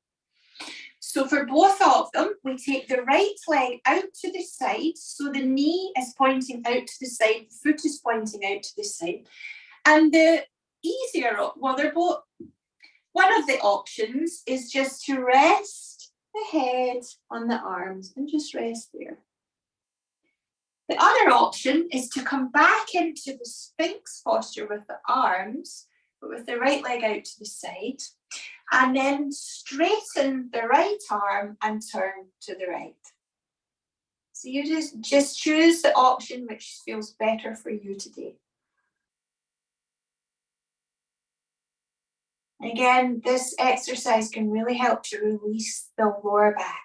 So for both of them, we take the right leg out to the side. So the knee is pointing out to the side, the foot is pointing out to the side. And the easier, well, they're both, one of the options is just to rest the head on the arms and just rest there. The other option is to come back into the Sphinx posture with the arms, but with the right leg out to the side, and then straighten the right arm and turn to the right. So you just choose the option which feels better for you today. Again, this exercise can really help to release the lower back.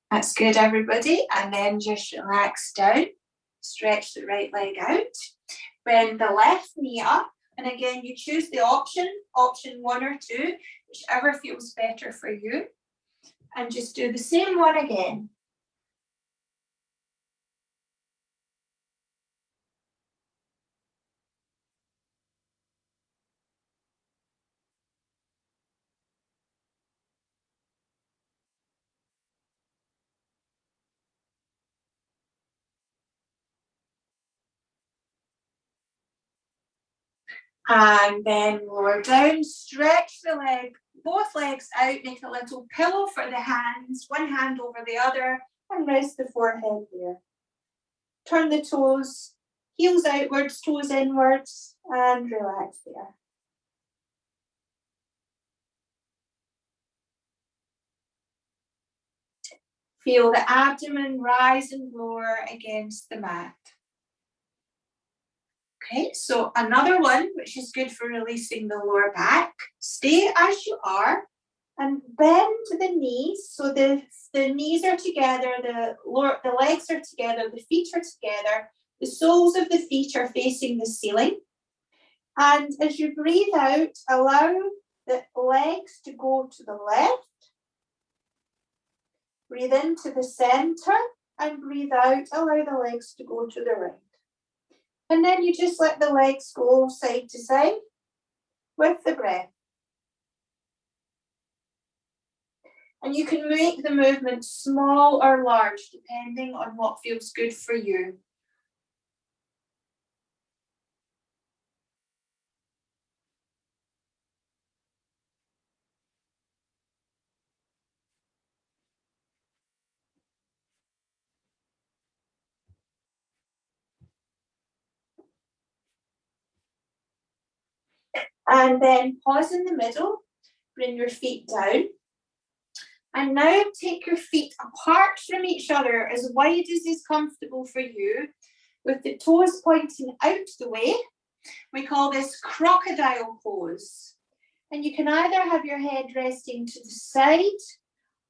That's good, everybody. And then just relax down. Stretch the right leg out. Bend the left knee up. And again, you choose the option 1 or 2, whichever feels better for you. And just do the same one again. And then lower down, stretch the leg, both legs out, make a little pillow for the hands, one hand over the other, and rest the forehead there. Turn the toes, heels outwards, toes inwards, and relax there. Feel the abdomen rise and lower against the mat. Okay, so another one, which is good for releasing the lower back. Stay as you are and bend the knees. So the knees are together, the legs are together, the feet are together. The soles of the feet are facing the ceiling. And as you breathe out, allow the legs to go to the left. Breathe into the center and breathe out, allow the legs to go to the right. And then you just let the legs go side to side with the breath. And you can make the movement small or large depending on what feels good for you. And then pause in the middle, bring your feet down. And now take your feet apart from each other as wide as is comfortable for you, with the toes pointing out the way. We call this Crocodile Pose. And you can either have your head resting to the side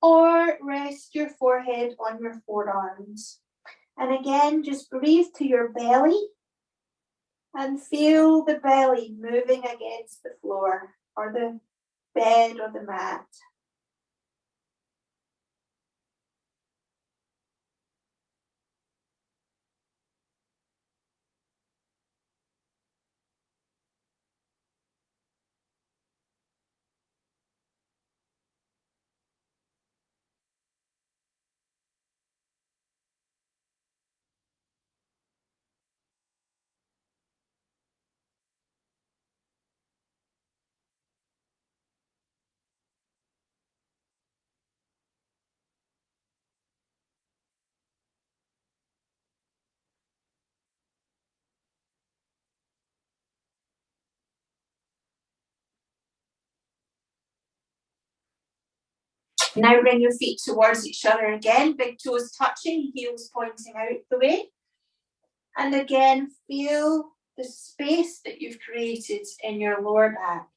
or rest your forehead on your forearms. And again, just breathe to your belly and feel the belly moving against the floor or the bed or the mat. Now bring your feet towards each other again, big toes touching, heels pointing out the way. And again, feel the space that you've created in your lower back.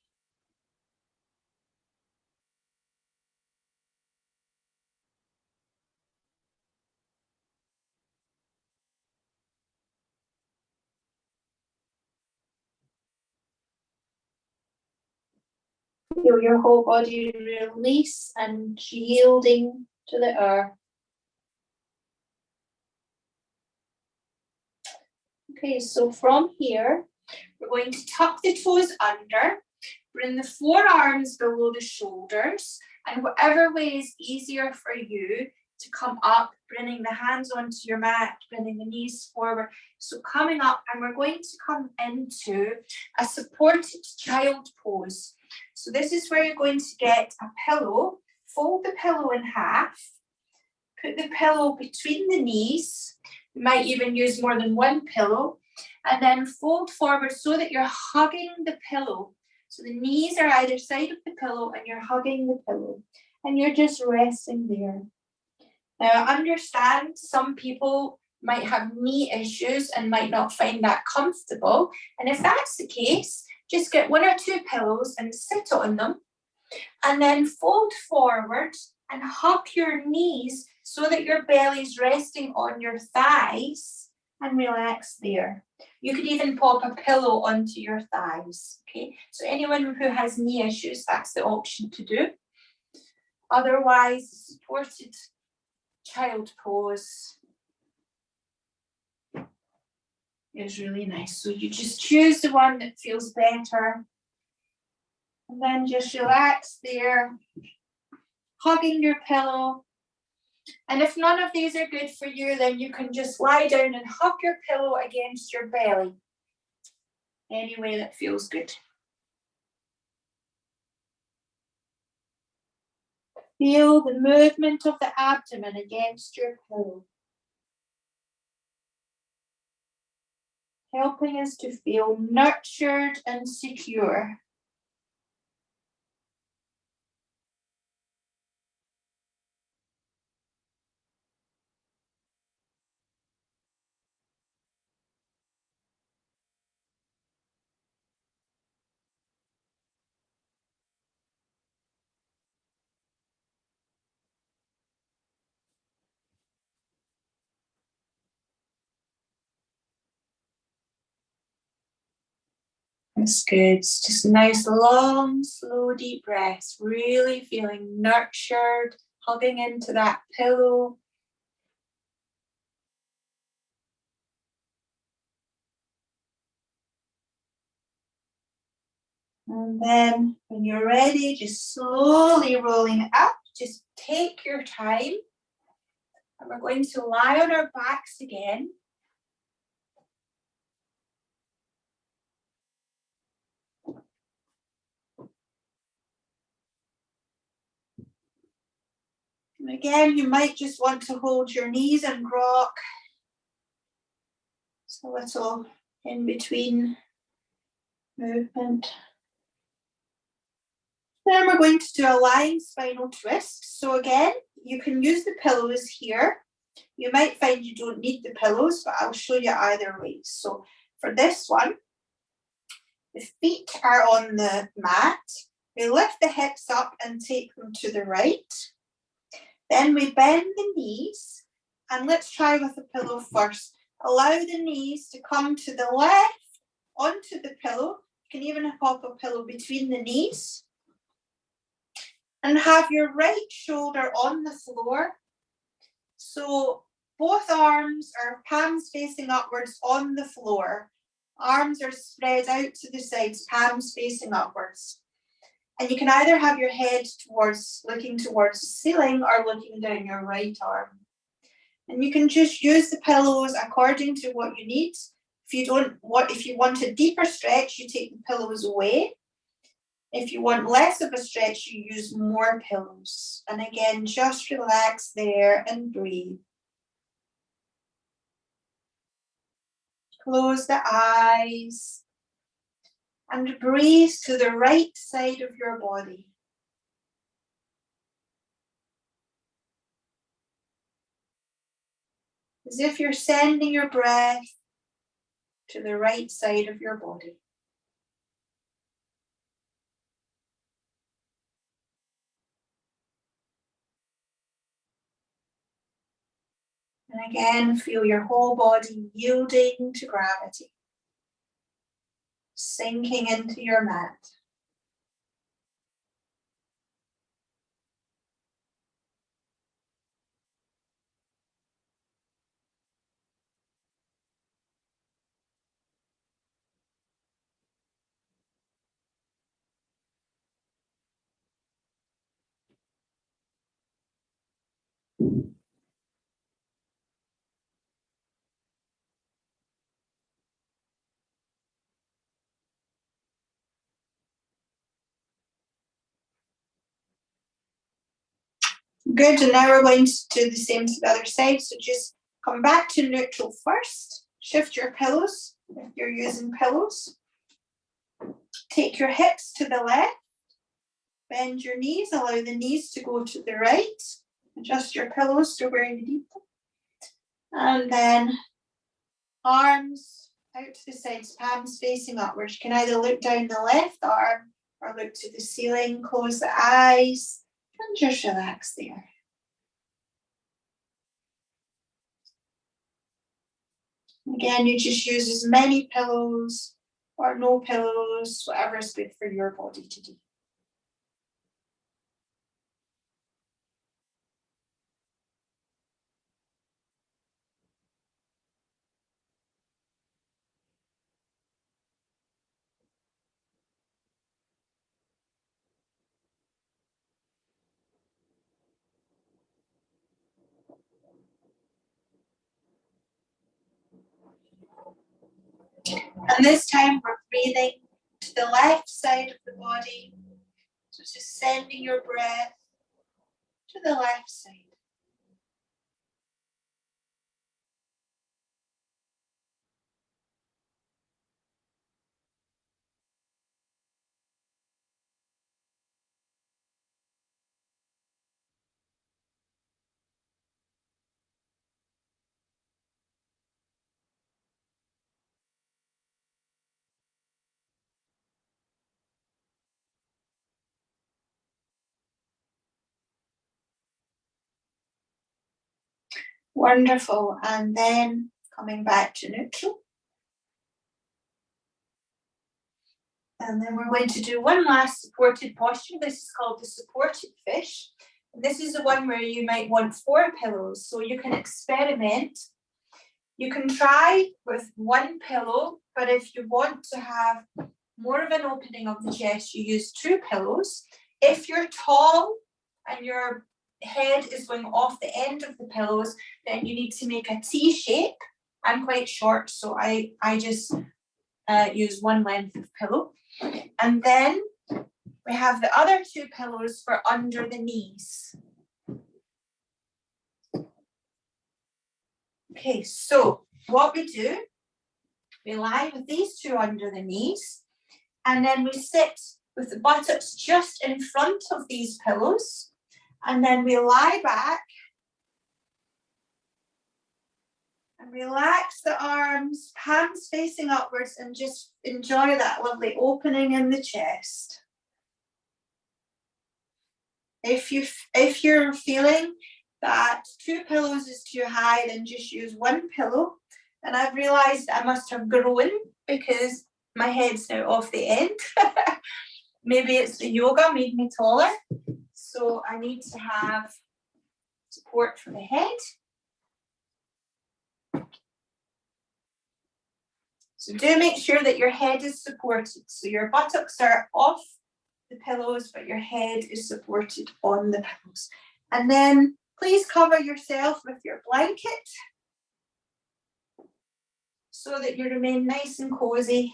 Feel your whole body release and yielding to the earth. Okay, so from here, we're going to tuck the toes under, bring the forearms below the shoulders, and whatever way is easier for you to come up, bringing the hands onto your mat, bringing the knees forward. So coming up, and we're going to come into a supported child pose. So this is where you're going to get a pillow, fold the pillow in half, put the pillow between the knees. You might even use more than one pillow, and then fold forward so that you're hugging the pillow. So the knees are either side of the pillow and you're hugging the pillow and you're just resting there. Now, I understand some people might have knee issues and might not find that comfortable. And if that's the case, just get one or two pillows and sit on them and then fold forward and hug your knees so that your belly's resting on your thighs and relax there. You could even pop a pillow onto your thighs, okay? So anyone who has knee issues, that's the option to do. Otherwise, supported child pose is really nice. So you just choose the one that feels better. And then just relax there, hugging your pillow. And if none of these are good for you, then you can just lie down and hug your pillow against your belly. Any way that feels good. Feel the movement of the abdomen against your pillow, helping us to feel nurtured and secure. That's good. It's just nice, long, slow, deep breaths. Really feeling nurtured, hugging into that pillow. And then when you're ready, just slowly rolling it up. Just take your time. And we're going to lie on our backs again. And again, you might just want to hold your knees and rock. It's a little in between movement. Then we're going to do a lying spinal twist. So again, you can use the pillows here. You might find you don't need the pillows, but I'll show you either way. So for this one, the feet are on the mat. We lift the hips up and take them to the right. Then we bend the knees, and let's try with the pillow first. Allow the knees to come to the left onto the pillow. You can even pop a pillow between the knees. And have your right shoulder on the floor. So both arms are palms facing upwards on the floor. Arms are spread out to the sides, palms facing upwards. And you can either have your head looking towards the ceiling or looking down your right arm. And you can just use the pillows according to what you need. If you want a deeper stretch, you take the pillows away. If you want less of a stretch, you use more pillows. And again, just relax there and breathe. Close the eyes and breathe to the right side of your body. As if you're sending your breath to the right side of your body. And again, feel your whole body yielding to gravity, sinking into your mat. Good, and now we're going to do the same to the other side. So just come back to neutral first. Shift your pillows if you're using pillows. Take your hips to the left. Bend your knees, allow the knees to go to the right. Adjust your pillows to where you need them. And then arms out to the sides, palms facing upwards. You can either look down the left arm or look to the ceiling, close the eyes, and just relax there. Again, you just use as many pillows or no pillows, whatever is good for your body to do. And this time we're breathing to the left side of the body. So just sending your breath to the left side. Wonderful. And then coming back to neutral. And then we're going to do one last supported posture. This is called the supported fish. And this is the one where you might want 4 pillows. So you can experiment. You can try with 1 pillow, but if you want to have more of an opening of the chest, you use 2 pillows. If you're tall and your head is going off the end of the pillows, then you need to make a T shape. I'm quite short, so I just use 1 length of pillow. And then we have the other 2 pillows for under the knees. Okay, so what we do, we lie with these 2 under the knees, and then we sit with the buttocks just in front of these pillows, and then we lie back and relax the arms, palms facing upwards, and just enjoy that lovely opening in the chest. If you're feeling that 2 pillows is too high, then just use 1 pillow. And I've realized I must have grown because my head's now off the end. Maybe it's the yoga made me taller. So I need to have support for the head. So do make sure that your head is supported. So your buttocks are off the pillows, but your head is supported on the pillows. And then please cover yourself with your blanket so that you remain nice and cozy.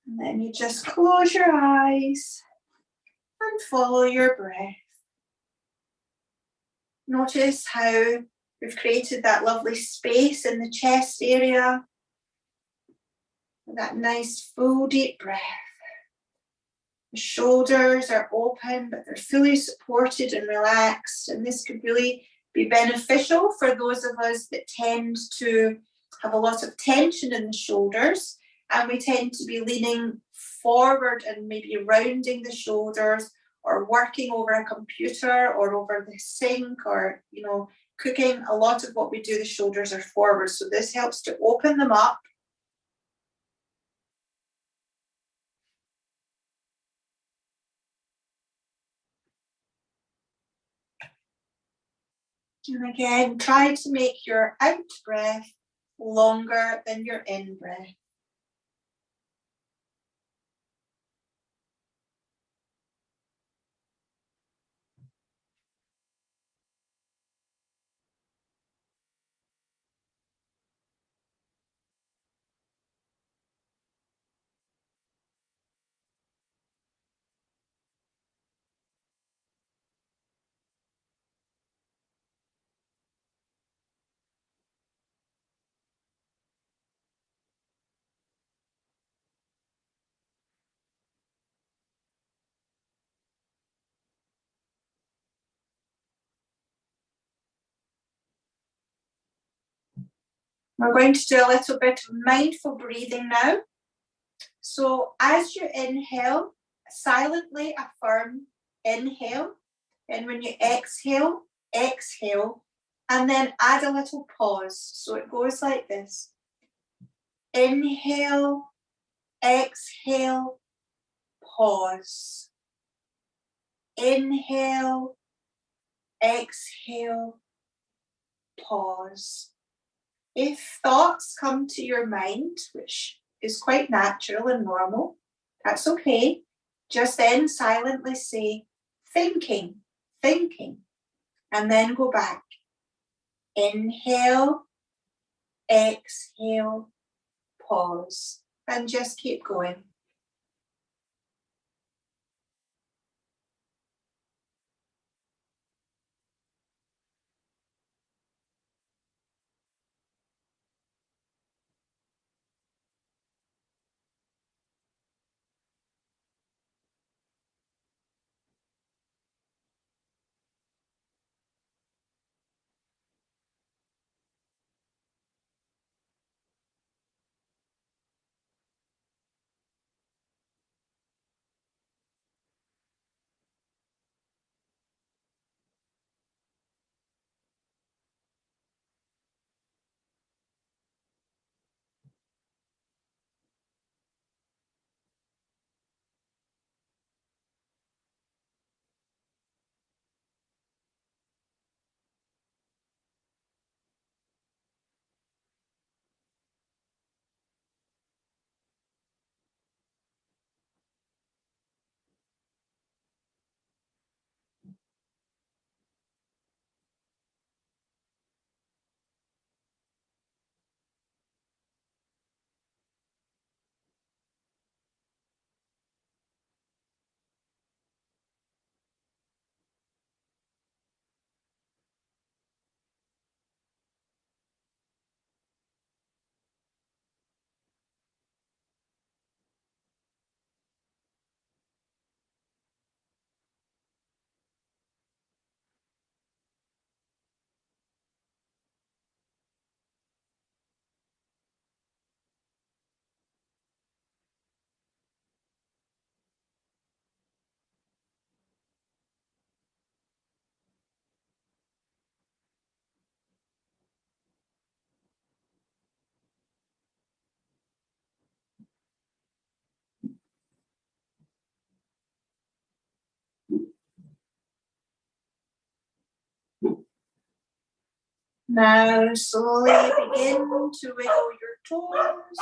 And then you just close your eyes and follow your breath. Notice how we've created that lovely space in the chest area. That nice full deep breath. The shoulders are open, but they're fully supported and relaxed. And this could really be beneficial for those of us that tend to have a lot of tension in the shoulders. And we tend to be leaning forward and maybe rounding the shoulders, or working over a computer or over the sink, or, cooking. A lot of what we do, the shoulders are forward. So this helps to open them up. And again, try to make your out breath longer than your in breath. We're going to do a little bit of mindful breathing now. So as you inhale, silently affirm, inhale. And when you exhale, exhale. And then add a little pause. So it goes like this. Inhale, exhale, pause. Inhale, exhale, pause. If thoughts come to your mind, which is quite natural and normal, that's okay. Just then silently say, thinking, thinking, and then go back. Inhale, exhale, pause, and just keep going. Now slowly begin to wiggle your toes.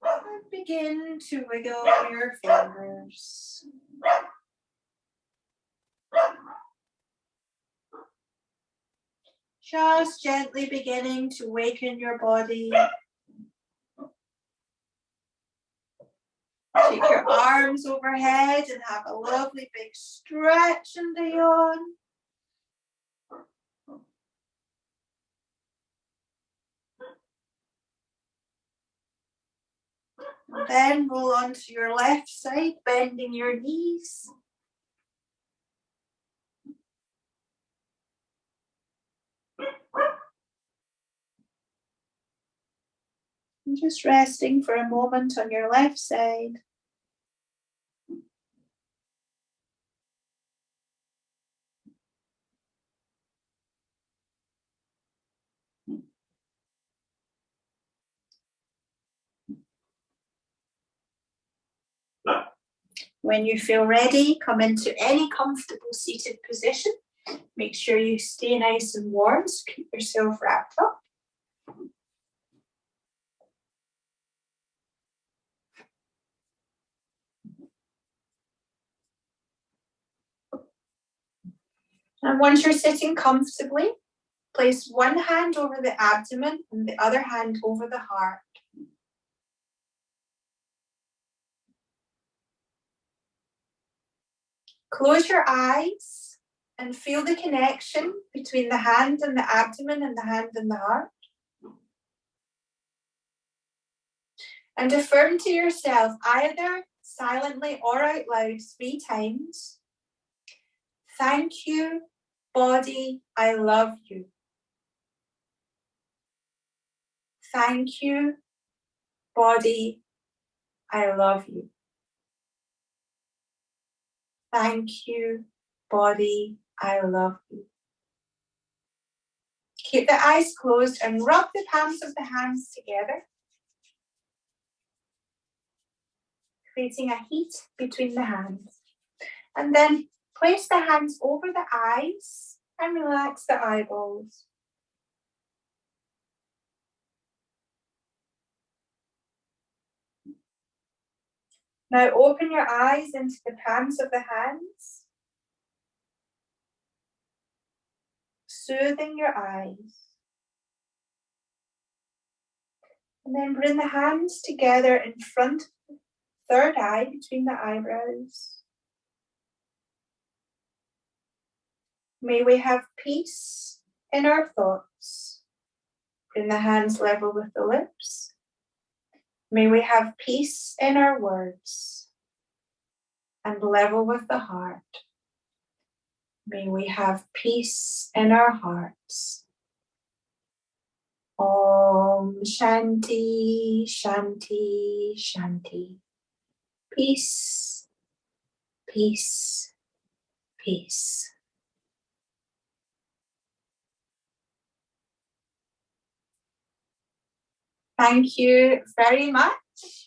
And begin to wiggle your fingers. Just gently beginning to waken your body. Take your arms overhead and have a lovely big stretch and a yawn. And then roll onto your left side, bending your knees. And just resting for a moment on your left side. When you feel ready, come into any comfortable seated position. Make sure you stay nice and warm, so keep yourself wrapped up. And once you're sitting comfortably, place one hand over the abdomen and the other hand over the heart. Close your eyes and feel the connection between the hand and the abdomen and the hand and the heart. And affirm to yourself, either silently or out loud 3 times, thank you, body, I love you. Thank you, body, I love you. Thank you, body, I love you. Keep the eyes closed and rub the palms of the hands together, creating a heat between the hands. And then place the hands over the eyes and relax the eyeballs. Now open your eyes into the palms of the hands, soothing your eyes. And then bring the hands together in front of the third eye between the eyebrows. May we have peace in our thoughts. Bring the hands level with the lips. May we have peace in our words and level with the heart. May we have peace in our hearts. Om Shanti, Shanti, Shanti. Peace, peace, peace. Thank you very much.